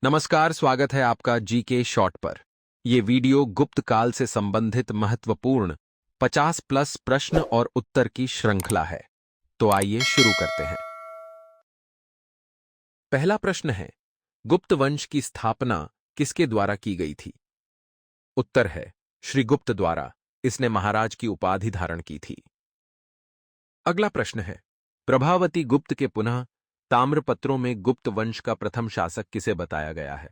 नमस्कार, स्वागत है आपका जीके शॉर्ट पर। यह वीडियो गुप्त काल से संबंधित महत्वपूर्ण 50 प्लस प्रश्न और उत्तर की श्रृंखला है। तो आइए शुरू करते हैं। पहला प्रश्न है, गुप्त वंश की स्थापना किसके द्वारा की गई थी? उत्तर है श्री गुप्त द्वारा। इसने महाराज की उपाधि धारण की थी। अगला प्रश्न है, प्रभावती गुप्त के पुनः ताम्रपत्रों में गुप्त वंश का प्रथम शासक किसे बताया गया है?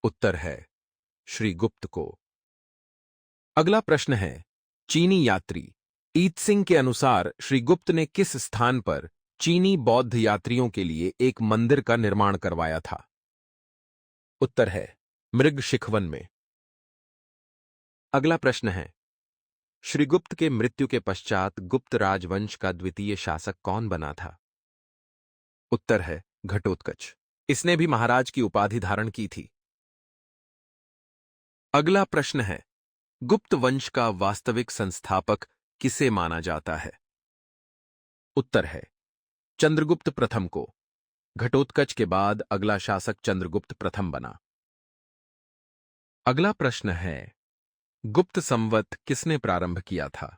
उत्तर है श्री गुप्त को। अगला प्रश्न है, चीनी यात्री ईत्सिंग के अनुसार श्री गुप्त ने किस स्थान पर चीनी बौद्ध यात्रियों के लिए एक मंदिर का निर्माण करवाया था? उत्तर है मृग शिखवन में। अगला प्रश्न है, श्री गुप्त के मृत्यु के पश्चात गुप्त राजवंश का द्वितीय शासक कौन बना था? उत्तर है घटोत्कच। इसने भी महाराज की उपाधि धारण की थी। अगला प्रश्न है, गुप्त वंश का वास्तविक संस्थापक किसे माना जाता है? उत्तर है चंद्रगुप्त प्रथम को। घटोत्कच के बाद अगला शासक चंद्रगुप्त प्रथम बना। अगला प्रश्न है, गुप्त संवत किसने प्रारंभ किया था?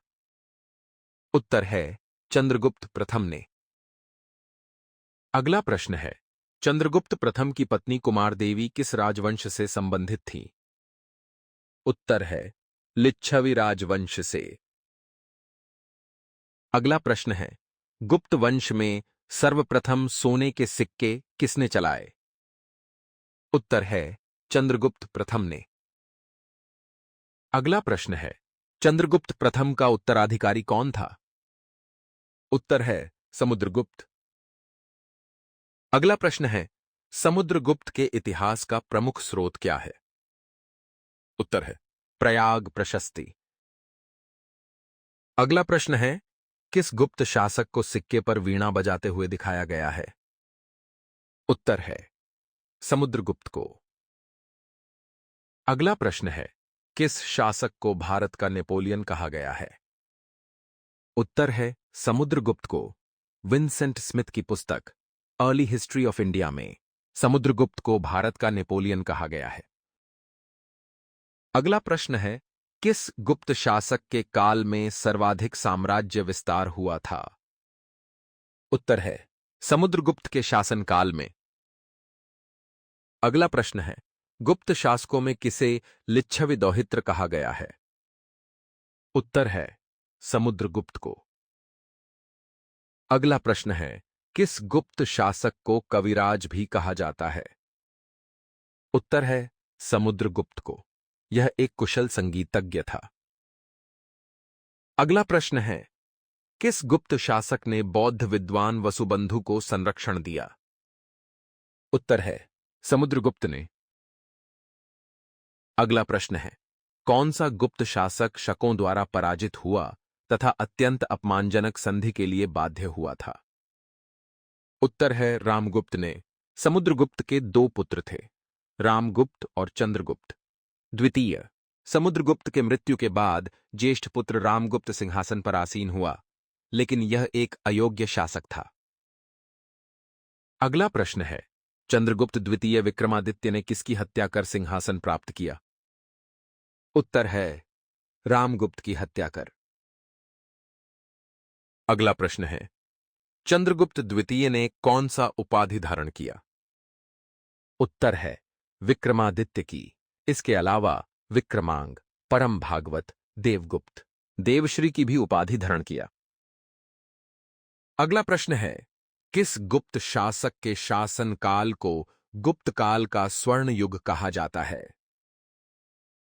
उत्तर है चंद्रगुप्त प्रथम ने। अगला प्रश्न है, चंद्रगुप्त प्रथम की पत्नी कुमार देवी किस राजवंश से संबंधित थी? उत्तर है लिच्छवी राजवंश से। अगला प्रश्न है, गुप्त वंश में सर्वप्रथम सोने के सिक्के किसने चलाए? उत्तर है चंद्रगुप्त प्रथम ने। अगला प्रश्न है, चंद्रगुप्त प्रथम का उत्तराधिकारी कौन था? उत्तर है समुद्रगुप्त। अगला प्रश्न है, समुद्रगुप्त के इतिहास का प्रमुख स्रोत क्या है? उत्तर है प्रयाग प्रशस्ति। अगला प्रश्न है, किस गुप्त शासक को सिक्के पर वीणा बजाते हुए दिखाया गया है? उत्तर है समुद्रगुप्त को। अगला प्रश्न है, किस शासक को भारत का नेपोलियन कहा गया है? उत्तर है समुद्रगुप्त को। विंसेंट स्मिथ की पुस्तक अर्ली हिस्ट्री ऑफ इंडिया में समुद्रगुप्त को भारत का नेपोलियन कहा गया है। अगला प्रश्न है, किस गुप्त शासक के काल में सर्वाधिक साम्राज्य विस्तार हुआ था? उत्तर है समुद्रगुप्त के शासनकाल में। अगला प्रश्न है, गुप्त शासकों में किसे लिच्छवी दौहित्र कहा गया है? उत्तर है समुद्रगुप्त को। अगला प्रश्न है, किस गुप्त शासक को कविराज भी कहा जाता है? उत्तर है समुद्रगुप्त को। यह एक कुशल संगीतज्ञ था। अगला प्रश्न है, किस गुप्त शासक ने बौद्ध विद्वान वसुबंधु को संरक्षण दिया? उत्तर है समुद्रगुप्त ने। अगला प्रश्न है, कौन सा गुप्त शासक शकों द्वारा पराजित हुआ तथा अत्यंत अपमानजनक संधि के लिए बाध्य हुआ था? उत्तर है रामगुप्त ने। समुद्रगुप्त के दो पुत्र थे, रामगुप्त और चंद्रगुप्त द्वितीय। समुद्रगुप्त के मृत्यु के बाद ज्येष्ठ पुत्र रामगुप्त सिंहासन पर आसीन हुआ, लेकिन यह एक अयोग्य शासक था। अगला प्रश्न है, चंद्रगुप्त द्वितीय विक्रमादित्य ने किसकी हत्या कर सिंहासन प्राप्त किया? उत्तर है रामगुप्त की हत्या कर। अगला प्रश्न है, चंद्रगुप्त द्वितीय ने कौन सा उपाधि धारण किया? उत्तर है विक्रमादित्य की। इसके अलावा विक्रमांग, परम भागवत, देवगुप्त, देवश्री की भी उपाधि धारण किया। अगला प्रश्न है, किस गुप्त शासक के शासनकाल को गुप्त काल का स्वर्ण युग कहा जाता है?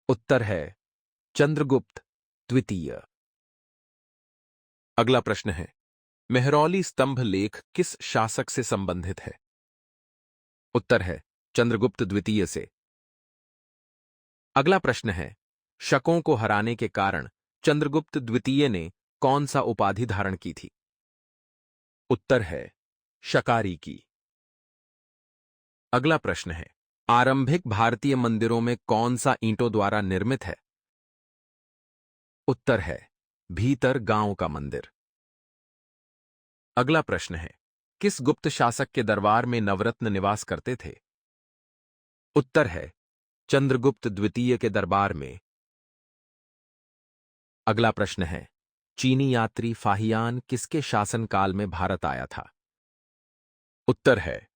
उत्तर है चंद्रगुप्त द्वितीय। अगला प्रश्न है, मेहरौली स्तंभ लेख किस शासक से संबंधित है? उत्तर है चंद्रगुप्त द्वितीय से। अगला प्रश्न है, शकों को हराने के कारण चंद्रगुप्त द्वितीय ने कौन सा उपाधि धारण की थी? उत्तर है शकारी की। अगला प्रश्न है, आरंभिक भारतीय मंदिरों में कौन सा ईंटों द्वारा निर्मित है? उत्तर है भीतर गांव का मंदिर। अगला प्रश्न है, किस गुप्त शासक के दरबार में नवरत्न निवास करते थे? उत्तर है चंद्रगुप्त द्वितीय के दरबार में। अगला प्रश्न है, चीनी यात्री फाहियान किसके शासनकाल में भारत आया था? उत्तर है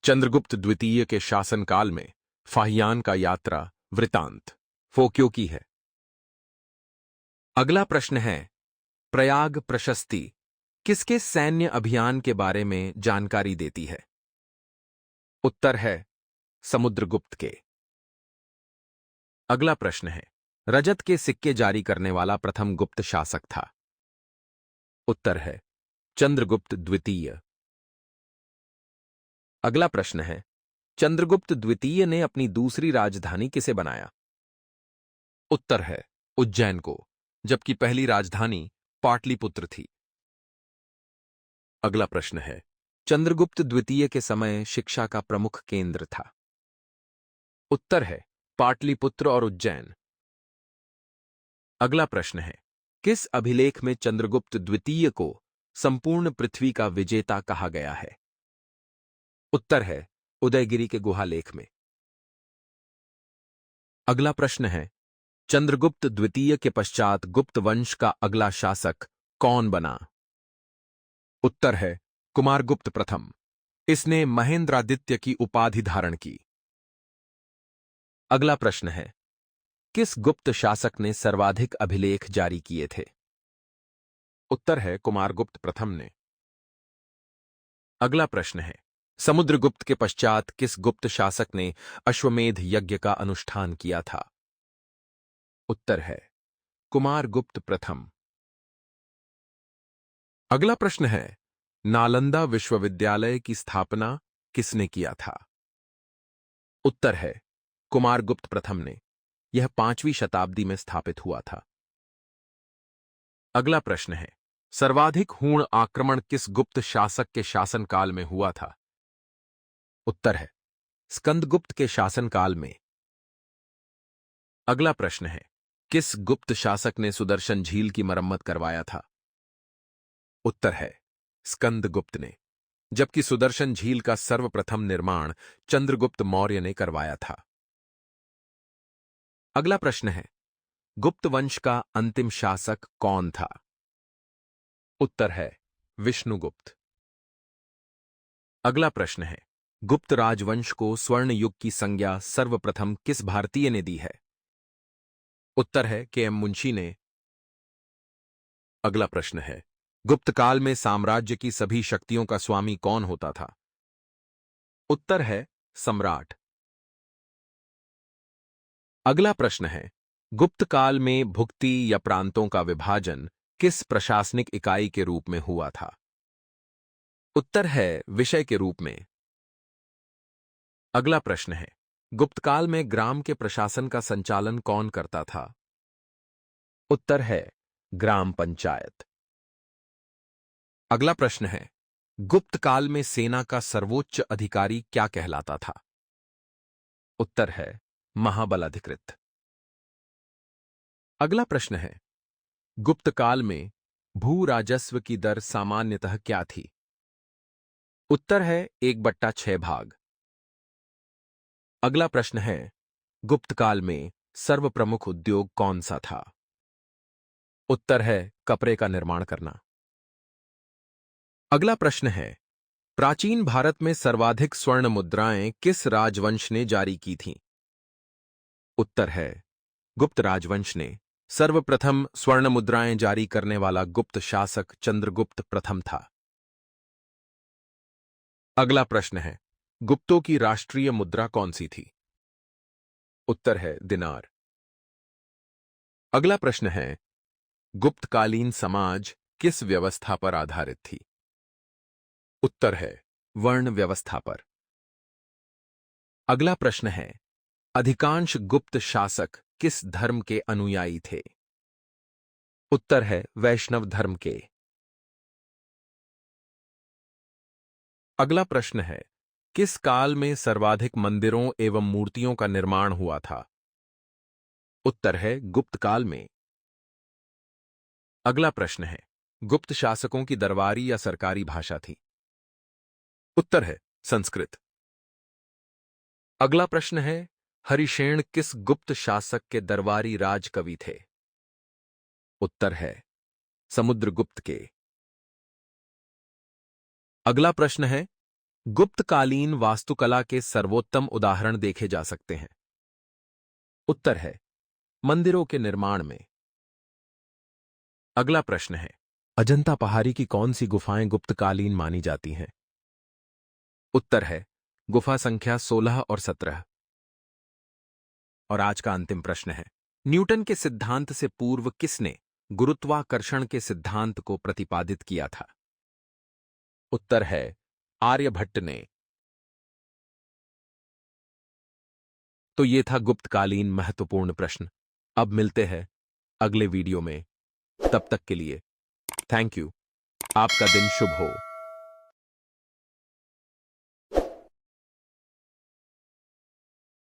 चंद्रगुप्त द्वितीय के शासनकाल में फाहियान का यात्रा वृतांत फोक्यो की है। अगला प्रश्न है, प्रयाग प्रशस्ति किसके सैन्य अभियान के बारे में जानकारी देती है? उत्तर है समुद्रगुप्त के। अगला प्रश्न है, रजत के सिक्के जारी करने वाला प्रथम गुप्त शासक था? उत्तर है चंद्रगुप्त द्वितीय। अगला प्रश्न है, चंद्रगुप्त द्वितीय ने अपनी दूसरी राजधानी किसे बनाया? उत्तर है उज्जैन को, जबकि पहली राजधानी पाटलिपुत्र थी। अगला प्रश्न है, चंद्रगुप्त द्वितीय के समय शिक्षा का प्रमुख केंद्र था? उत्तर है पाटलिपुत्र और उज्जैन। अगला प्रश्न है, किस अभिलेख में चंद्रगुप्त द्वितीय को संपूर्ण पृथ्वी का विजेता कहा गया है? उत्तर है उदयगिरि के गुहालेख में। अगला प्रश्न है, चंद्रगुप्त द्वितीय के पश्चात गुप्त वंश का अगला शासक कौन बना? उत्तर है कुमारगुप्त प्रथम। इसने महेंद्रादित्य की उपाधि धारण की। अगला प्रश्न है, किस गुप्त शासक ने सर्वाधिक अभिलेख जारी किए थे? उत्तर है कुमारगुप्त प्रथम ने। अगला प्रश्न है, समुद्रगुप्त के पश्चात किस गुप्त शासक ने अश्वमेध यज्ञ का अनुष्ठान किया था? उत्तर है कुमारगुप्त प्रथम। अगला प्रश्न है, नालंदा विश्वविद्यालय की स्थापना किसने किया था? उत्तर है कुमारगुप्त प्रथम ने। यह 5वीं शताब्दी में स्थापित हुआ था। अगला प्रश्न है, सर्वाधिक हूण आक्रमण किस गुप्त शासक के शासनकाल में हुआ था? उत्तर है स्कंदगुप्त के शासनकाल में। अगला प्रश्न है, किस गुप्त शासक ने सुदर्शन झील की मरम्मत करवाया था? उत्तर है स्कंदगुप्त ने, जबकि सुदर्शन झील का सर्वप्रथम निर्माण चंद्रगुप्त मौर्य ने करवाया था। अगला प्रश्न है, गुप्त वंश का अंतिम शासक कौन था? उत्तर है विष्णुगुप्त। अगला प्रश्न है, गुप्त राजवंश को स्वर्ण युग की संज्ञा सर्वप्रथम किस भारतीय ने दी है? उत्तर है के.एम. मुंशी ने। अगला प्रश्न है, गुप्त काल में साम्राज्य की सभी शक्तियों का स्वामी कौन होता था? उत्तर है सम्राट। अगला प्रश्न है, गुप्त काल में भुक्ति या प्रांतों का विभाजन किस प्रशासनिक इकाई के रूप में हुआ था? उत्तर है विषय के रूप में। अगला प्रश्न है, गुप्तकाल में ग्राम के प्रशासन का संचालन कौन करता था? उत्तर है ग्राम पंचायत। अगला प्रश्न है, गुप्त काल में सेना का सर्वोच्च अधिकारी क्या कहलाता था? उत्तर है महाबल अधिकृत। अगला प्रश्न है, गुप्त काल में भू राजस्व की दर सामान्यतः क्या थी? उत्तर है 1/6 भाग। अगला प्रश्न है, गुप्त काल में सर्वप्रमुख उद्योग कौन सा था? उत्तर है कपड़े का निर्माण करना। अगला प्रश्न है, प्राचीन भारत में सर्वाधिक स्वर्ण मुद्राएं किस राजवंश ने जारी की थीं? उत्तर है गुप्त राजवंश ने। सर्वप्रथम स्वर्ण मुद्राएं जारी करने वाला गुप्त शासक चंद्रगुप्त प्रथम था। अगला प्रश्न है, गुप्तों की राष्ट्रीय मुद्रा कौन सी थी? उत्तर है दिनार। अगला प्रश्न है, गुप्तकालीन समाज किस व्यवस्था पर आधारित थी? उत्तर है वर्ण व्यवस्था पर। अगला प्रश्न है, अधिकांश गुप्त शासक किस धर्म के अनुयायी थे? उत्तर है वैष्णव धर्म के। अगला प्रश्न है, किस काल में सर्वाधिक मंदिरों एवं मूर्तियों का निर्माण हुआ था? उत्तर है गुप्त काल में। अगला प्रश्न है, गुप्त शासकों की दरबारी या सरकारी भाषा थी? उत्तर है संस्कृत। अगला प्रश्न है, हरिशेन किस गुप्त शासक के दरबारी राजकवि थे? उत्तर है समुद्रगुप्त के। अगला प्रश्न है, गुप्तकालीन वास्तुकला के सर्वोत्तम उदाहरण देखे जा सकते हैं। उत्तर है मंदिरों के निर्माण में। अगला प्रश्न है, अजंता पहाड़ी की कौन सी गुफाएं गुप्तकालीन मानी जाती हैं? उत्तर है गुफा संख्या 16 और 17। और आज का अंतिम प्रश्न है, न्यूटन के सिद्धांत से पूर्व किसने गुरुत्वाकर्षण के सिद्धांत को प्रतिपादित किया था? उत्तर है आर्यभट्ट ने। तो ये था गुप्तकालीन महत्वपूर्ण प्रश्न। अब मिलते हैं अगले वीडियो में। तब तक के लिए थैंक यू। आपका दिन शुभ हो।